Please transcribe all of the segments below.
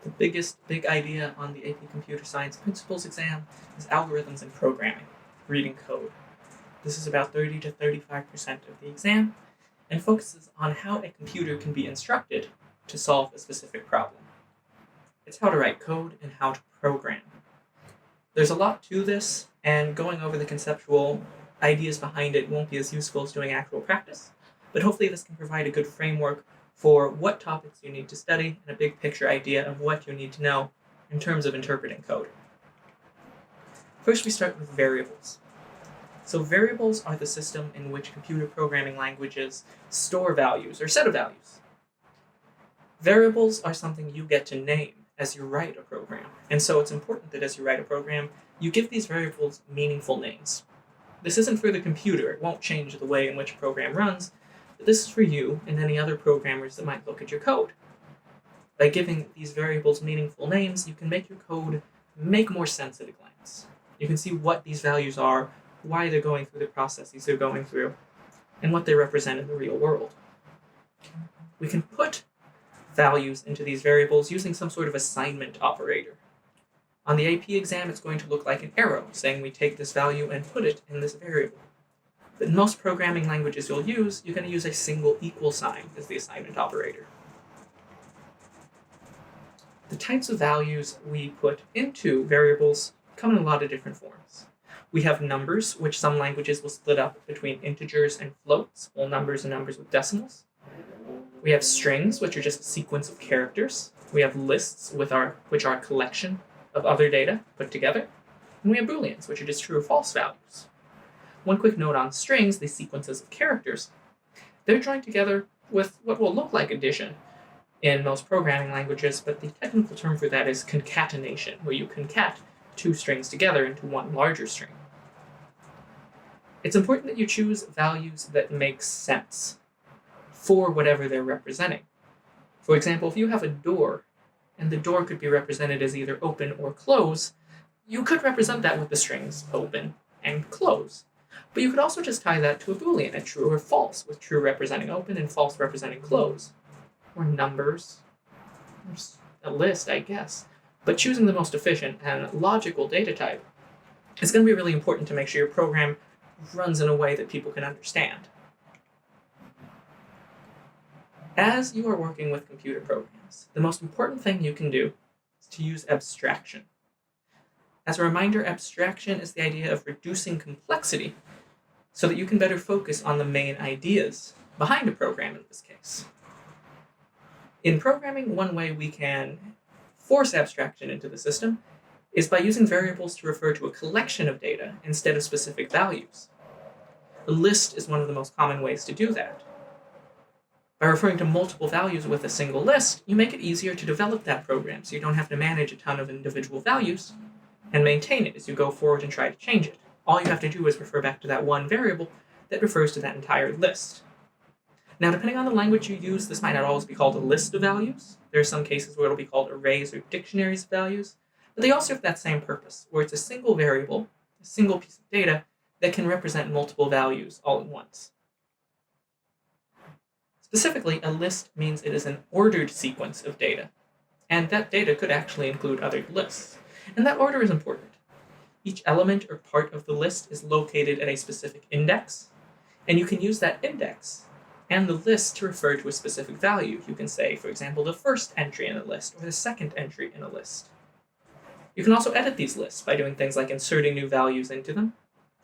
The big idea on the AP Computer Science Principles exam is algorithms and programming, reading code. This is about 30 to 35% of the exam and focuses on how a computer can be instructed to solve a specific problem. It's how to write code and how to program. There's a lot to this, and going over the conceptual ideas behind it won't be as useful as doing actual practice, but hopefully this can provide a good framework for what topics you need to study and a big picture idea of what you need to know in terms of interpreting code. First, we start with variables. So variables are the system in which computer programming languages store values or set of values. Variables are something you get to name as you write a program, and so it's important that as you write a program, you give these variables meaningful names. This isn't for the computer, it won't change the way in which a program runs, but this is for you and any other programmers that might look at your code. By giving these variables meaningful names, you can make your code make more sense at a glance. You can see what these values are, why they're going through the processes they're going through, and what they represent in the real world. We can put values into these variables using some sort of assignment operator. On the AP exam, it's going to look like an arrow, saying we take this value and put it in this variable. But in most programming languages you're going to use a single equal sign as the assignment operator. The types of values we put into variables come in a lot of different forms. We have numbers, which some languages will split up between integers and floats, whole numbers and numbers with decimals. We have strings, which are just a sequence of characters. We have lists, which are a collection of other data put together. And we have Booleans, which are just true or false values. One quick note on strings, these sequences of characters, they're joined together with what will look like addition in most programming languages, but the technical term for that is concatenation, where you concat two strings together into one larger string. It's important that you choose values that make sense for whatever they're representing. For example, if you have a door, and the door could be represented as either open or close, you could represent that with the strings open and close. But you could also just tie that to a Boolean, a true or false, with true representing open and false representing close. Or numbers, or a list, I guess. But choosing the most efficient and logical data type is going to be really important to make sure your program runs in a way that people can understand. As you are working with computer programs, the most important thing you can do is to use abstraction. As a reminder, abstraction is the idea of reducing complexity so that you can better focus on the main ideas behind a program in this case. In programming, one way we can force abstraction into the system is by using variables to refer to a collection of data instead of specific values. A list is one of the most common ways to do that. By referring to multiple values with a single list, you make it easier to develop that program so you don't have to manage a ton of individual values and maintain it as you go forward and try to change it. All you have to do is refer back to that one variable that refers to that entire list. Now, depending on the language you use, this might not always be called a list of values. There are some cases where it'll be called arrays or dictionaries of values, but they all serve that same purpose, where it's a single variable, a single piece of data that can represent multiple values all at once. Specifically, a list means it is an ordered sequence of data, and that data could actually include other lists. And that order is important. Each element or part of the list is located at a specific index, and you can use that index and the list to refer to a specific value. You can say, for example, the first entry in a list or the second entry in a list. You can also edit these lists by doing things like inserting new values into them,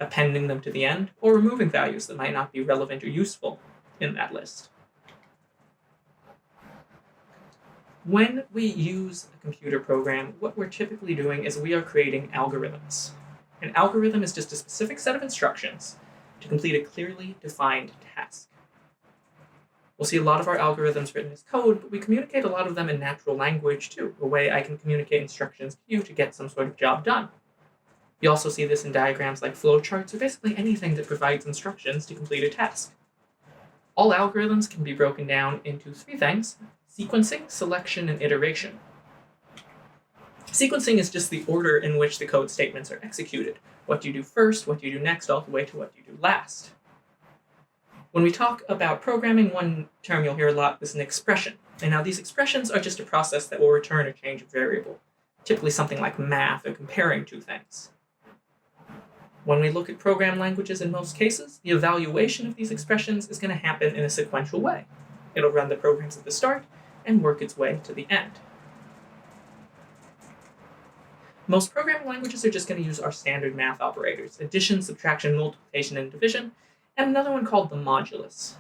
appending them to the end, or removing values that might not be relevant or useful in that list. When we use a computer program, what we're typically doing is we are creating algorithms. An algorithm is just a specific set of instructions to complete a clearly defined task. We'll see a lot of our algorithms written as code, but we communicate a lot of them in natural language too, a way I can communicate instructions to you to get some sort of job done. You also see this in diagrams like flowcharts or basically anything that provides instructions to complete a task. All algorithms can be broken down into three things: sequencing, selection, and iteration. Sequencing is just the order in which the code statements are executed. What you do first, what you do next, all the way to what you do last. When we talk about programming, one term you'll hear a lot is an expression. And now these expressions are just a process that will return a change of variable, typically something like math or comparing two things. When we look at program languages in most cases, the evaluation of these expressions is going to happen in a sequential way. It'll run the programs at the start and work its way to the end. Most programming languages are just going to use our standard math operators: addition, subtraction, multiplication, and division, and another one called the modulus.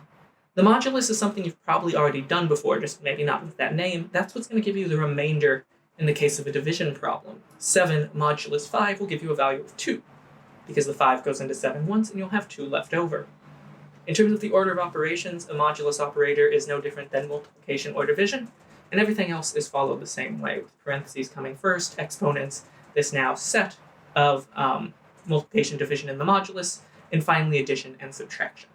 The modulus is something you've probably already done before, just maybe not with that name. That's what's going to give you the remainder in the case of a division problem. 7 modulus 5 will give you a value of 2, because the 5 goes into 7 once and you'll have 2 left over. In terms of the order of operations, a modulus operator is no different than multiplication or division, and everything else is followed the same way, with parentheses coming first, exponents, this now set of multiplication, division in the modulus, and finally addition and subtraction.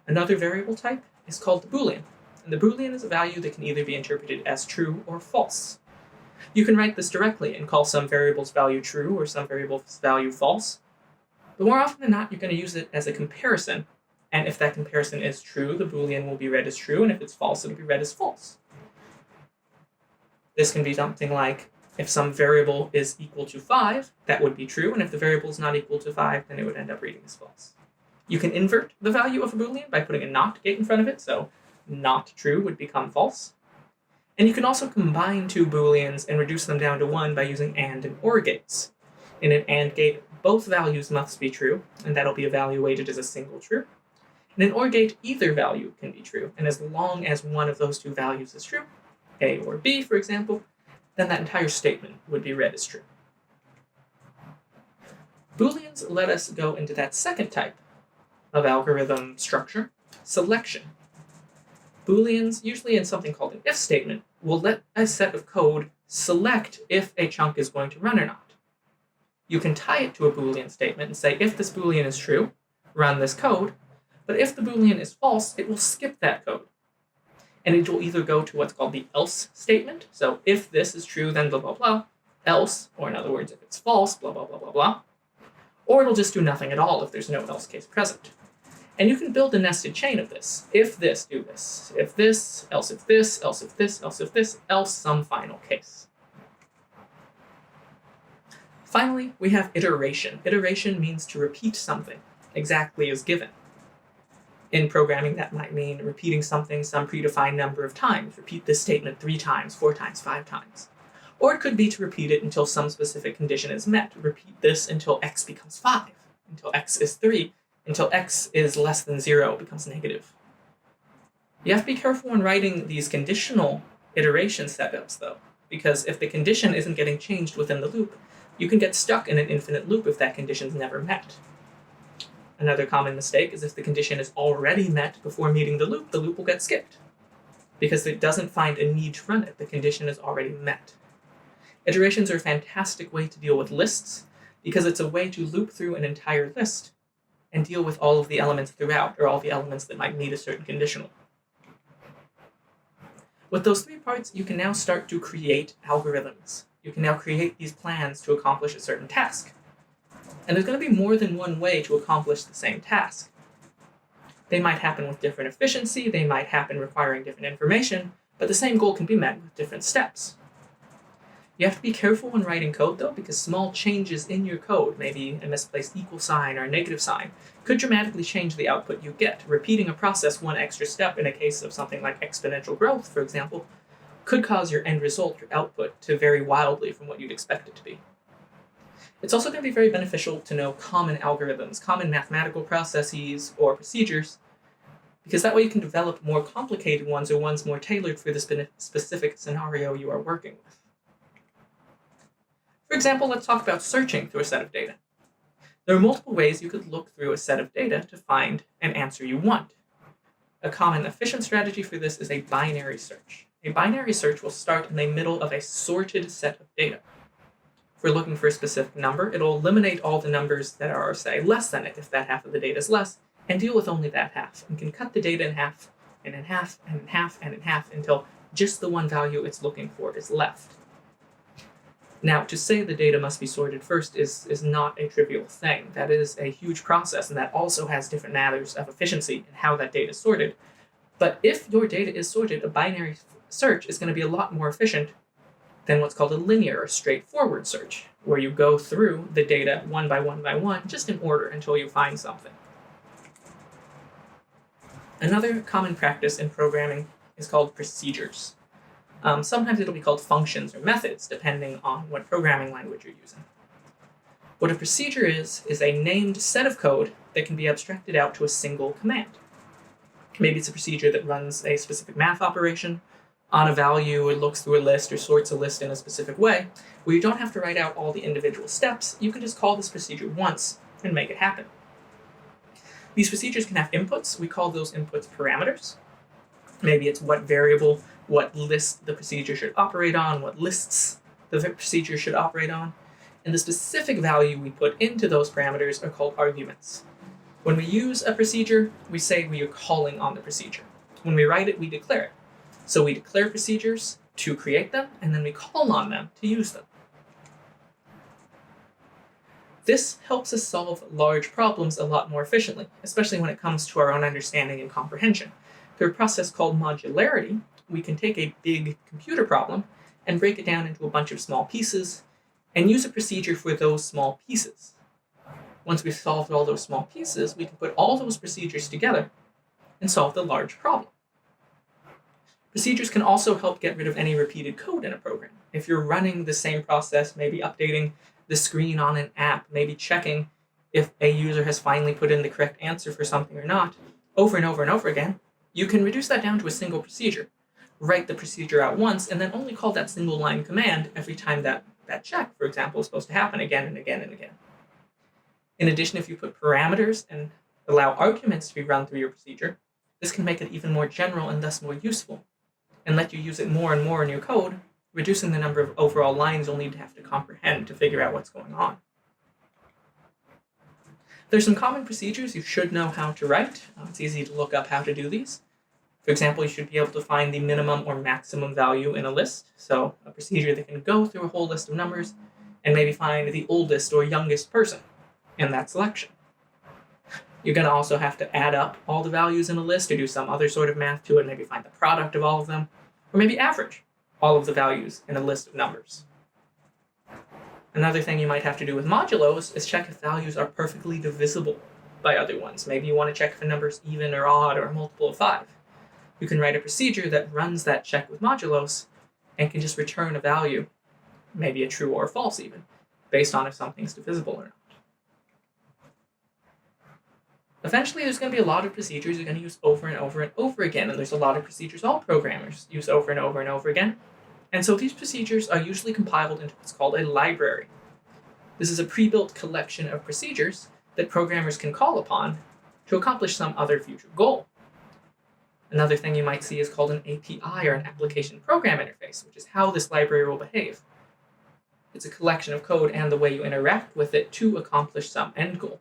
Another variable type is called the Boolean, and the Boolean is a value that can either be interpreted as true or false. You can write this directly and call some variable's value true or some variable's value false, but more often than not, you're going to use it as a comparison, and if that comparison is true, the Boolean will be read as true, and if it's false, it'll be read as false. This can be something like, if some variable is equal to 5, that would be true, and if the variable is not equal to 5, then it would end up reading as false. You can invert the value of a Boolean by putting a not gate in front of it, so not true would become false. And you can also combine two Booleans and reduce them down to 1 by using AND and OR gates. In an AND gate, both values must be true, and that'll be evaluated as a single true. In an OR gate, either value can be true, and as long as one of those two values is true, A or B, for example, then that entire statement would be read as true. Booleans let us go into that second type of algorithm structure, selection. Booleans, usually in something called an if statement, will let a set of code select if a chunk is going to run or not. You can tie it to a Boolean statement and say, if this Boolean is true, run this code, but if the Boolean is false, it will skip that code. And it will either go to what's called the else statement, so if this is true, then blah, blah, blah, else, or in other words, if it's false, blah, blah, blah, blah, blah, or it'll just do nothing at all if there's no else case present. And you can build a nested chain of this. If this, do this. If this, else if this, else if this, else if this, else some final case. Finally, we have iteration. Iteration means to repeat something exactly as given. In programming, that might mean repeating something some predefined number of times. Repeat this statement 3 times, 4 times, 5 times. Or it could be to repeat it until some specific condition is met. Repeat this until x becomes 5, until x is 3, until x is less than 0, becomes negative. You have to be careful when writing these conditional iteration setups, though, because if the condition isn't getting changed within the loop, you can get stuck in an infinite loop if that condition's never met. Another common mistake is if the condition is already met before meeting the loop will get skipped, because it doesn't find a need to run it. The condition is already met. Iterations are a fantastic way to deal with lists, because it's a way to loop through an entire list and deal with all of the elements throughout, or all the elements that might meet a certain conditional. With those 3 parts, you can now start to create algorithms. You can now create these plans to accomplish a certain task. And there's going to be more than one way to accomplish the same task. They might happen with different efficiency, they might happen requiring different information, but the same goal can be met with different steps. You have to be careful when writing code, though, because small changes in your code, maybe a misplaced equal sign or a negative sign, could dramatically change the output you get. Repeating a process 1 extra step in a case of something like exponential growth, for example, could cause your end result, your output, to vary wildly from what you'd expect it to be. It's also going to be very beneficial to know common algorithms, common mathematical processes or procedures, because that way you can develop more complicated ones or ones more tailored for the specific scenario you are working with. For example, let's talk about searching through a set of data. There are multiple ways you could look through a set of data to find an answer you want. A common efficient strategy for this is a binary search. A binary search will start in the middle of a sorted set of data. If we're looking for a specific number, it'll eliminate all the numbers that are, say, less than it if that half of the data is less, and deal with only that half, and can cut the data in half, and in half, and in half, and in half, until just the one value it's looking for is left. Now, to say the data must be sorted first is not a trivial thing. That is a huge process, and that also has different matters of efficiency in how that data is sorted. But if your data is sorted, a binary search is going to be a lot more efficient than what's called a linear or straightforward search, where you go through the data one by one, just in order until you find something. Another common practice in programming is called procedures. Sometimes it'll be called functions or methods, depending on what programming language you're using. What a procedure is a named set of code that can be abstracted out to a single command. Maybe it's a procedure that runs a specific math operation on a value, it looks through a list or sorts a list in a specific way, where you don't have to write out all the individual steps. You can just call this procedure once and make it happen. These procedures can have inputs. We call those inputs parameters. Maybe it's what variable, what list the procedure should operate on, what lists the procedure should operate on. And the specific value we put into those parameters are called arguments. When we use a procedure, we say we are calling on the procedure. When we write it, we declare it. So we declare procedures to create them, and then we call on them to use them. This helps us solve large problems a lot more efficiently, especially when it comes to our own understanding and comprehension. Through a process called modularity, we can take a big computer problem and break it down into a bunch of small pieces and use a procedure for those small pieces. Once we've solved all those small pieces, we can put all those procedures together and solve the large problem. Procedures can also help get rid of any repeated code in a program. If you're running the same process, maybe updating the screen on an app, maybe checking if a user has finally put in the correct answer for something or not, over and over and over again, you can reduce that down to a single procedure. Write the procedure out once, and then only call that single line command every time that check, for example, is supposed to happen again and again and again. In addition, if you put parameters and allow arguments to be run through your procedure, this can make it even more general and thus more useful, and let you use it more and more in your code, reducing the number of overall lines you'll need to have to comprehend to figure out what's going on. There's some common procedures you should know how to write. It's easy to look up how to do these. For example, you should be able to find the minimum or maximum value in a list, so a procedure that can go through a whole list of numbers and maybe find the oldest or youngest person in that selection. You're going to also have to add up all the values in a list or do some other sort of math to it, maybe find the product of all of them, or maybe average all of the values in a list of numbers. Another thing you might have to do with modulos is check if values are perfectly divisible by other ones. Maybe you want to check if a number is even or odd or a multiple of 5. You can write a procedure that runs that check with modulos and can just return a value, maybe a true or a false even, based on if something's divisible or not. Eventually, there's going to be a lot of procedures you're going to use over and over and over again, and there's a lot of procedures all programmers use over and over and over again. And so these procedures are usually compiled into what's called a library. This is a pre-built collection of procedures that programmers can call upon to accomplish some other future goal. Another thing you might see is called an API, or an application program interface, which is how this library will behave. It's a collection of code and the way you interact with it to accomplish some end goal.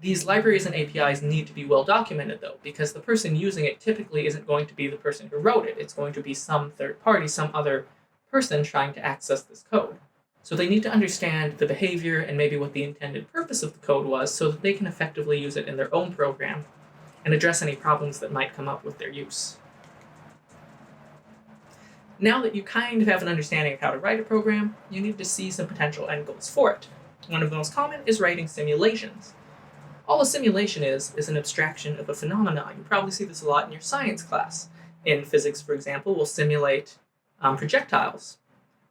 These libraries and APIs need to be well documented, though, because the person using it typically isn't going to be the person who wrote it. It's going to be some third party, some other person trying to access this code. So they need to understand the behavior and maybe what the intended purpose of the code was so that they can effectively use it in their own program and address any problems that might come up with their use. Now that you kind of have an understanding of how to write a program, you need to see some potential end goals for it. One of the most common is writing simulations. All a simulation is an abstraction of a phenomenon. You probably see this a lot in your science class. In physics, for example, we'll simulate projectiles,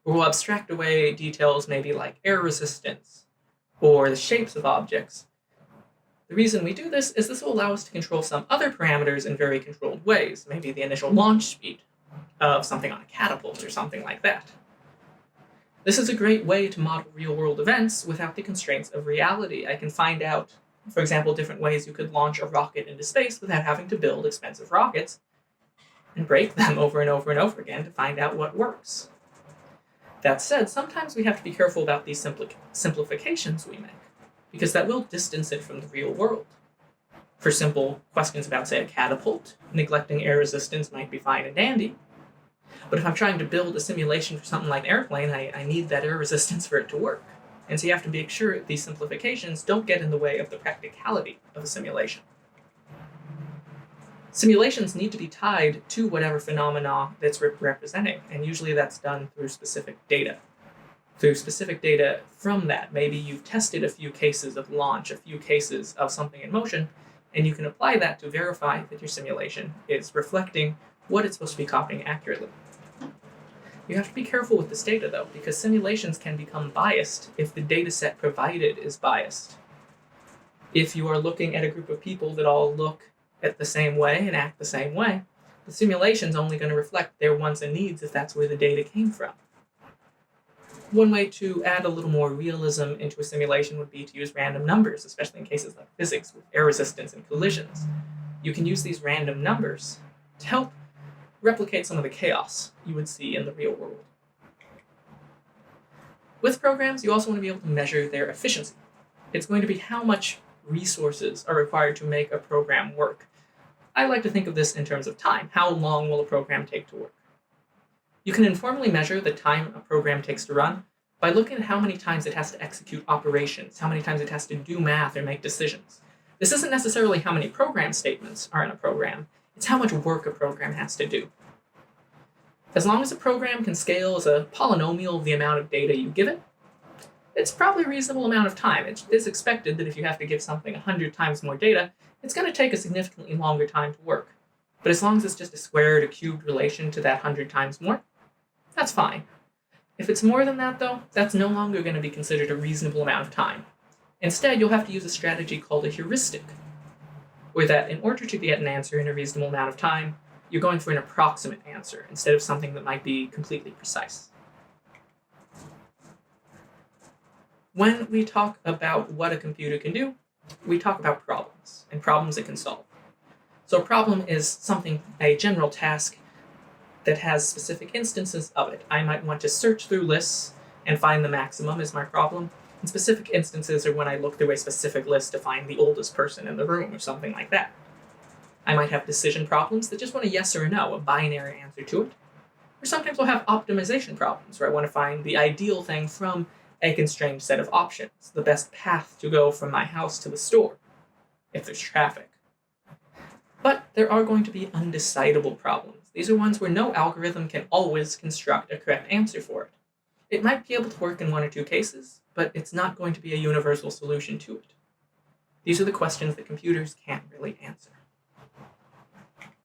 or we'll abstract away details maybe like air resistance or the shapes of objects. The reason we do this is this will allow us to control some other parameters in very controlled ways, maybe the initial launch speed of something on a catapult or something like that. This is a great way to model real-world events without the constraints of reality. I can find out, for example, different ways you could launch a rocket into space without having to build expensive rockets and break them over and over and over again to find out what works. That said, sometimes we have to be careful about these simplifications we make, because that will distance it from the real world. For simple questions about, say, a catapult, neglecting air resistance might be fine and dandy. But if I'm trying to build a simulation for something like an airplane, I need that air resistance for it to work. And so you have to make sure these simplifications don't get in the way of the practicality of a simulation. Simulations need to be tied to whatever phenomena that's representing, and usually that's done through specific data. Through specific data from that, maybe you've tested a few cases of launch, a few cases of something in motion, and you can apply that to verify that your simulation is reflecting what it's supposed to be copying accurately. You have to be careful with this data, though, because simulations can become biased if the data set provided is biased. If you are looking at a group of people that all look at the same way and act the same way, the simulation's only going to reflect their wants and needs if that's where the data came from. One way to add a little more realism into a simulation would be to use random numbers, especially in cases like physics with air resistance and collisions. You can use these random numbers to help replicate some of the chaos you would see in the real world. With programs, you also want to be able to measure their efficiency. It's going to be how much resources are required to make a program work. I like to think of this in terms of time. How long will a program take to work? You can informally measure the time a program takes to run by looking at how many times it has to execute operations, how many times it has to do math or make decisions. This isn't necessarily how many program statements are in a program, it's how much work a program has to do. As long as a program can scale as a polynomial of the amount of data you give it, it's probably a reasonable amount of time. It is expected that if you have to give something 100 times more data, it's going to take a significantly longer time to work. But as long as it's just a squared or cubed relation to that 100 times more, that's fine. If it's more than that, though, that's no longer going to be considered a reasonable amount of time. Instead, you'll have to use a strategy called a heuristic, where that in order to get an answer in a reasonable amount of time, you're going for an approximate answer instead of something that might be completely precise. When we talk about what a computer can do, we talk about problems, and problems it can solve. So a problem is something, a general task that has specific instances of it. I might want to search through lists and find the maximum is my problem. And specific instances are when I look through a specific list to find the oldest person in the room or something like that. I might have decision problems that just want a yes or a no, a binary answer to it. Or sometimes we'll have optimization problems where I want to find the ideal thing from a constrained set of options, the best path to go from my house to the store, if there's traffic. But there are going to be undecidable problems. These are ones where no algorithm can always construct a correct answer for it. It might be able to work in one or two cases, but it's not going to be a universal solution to it. These are the questions that computers can't really answer.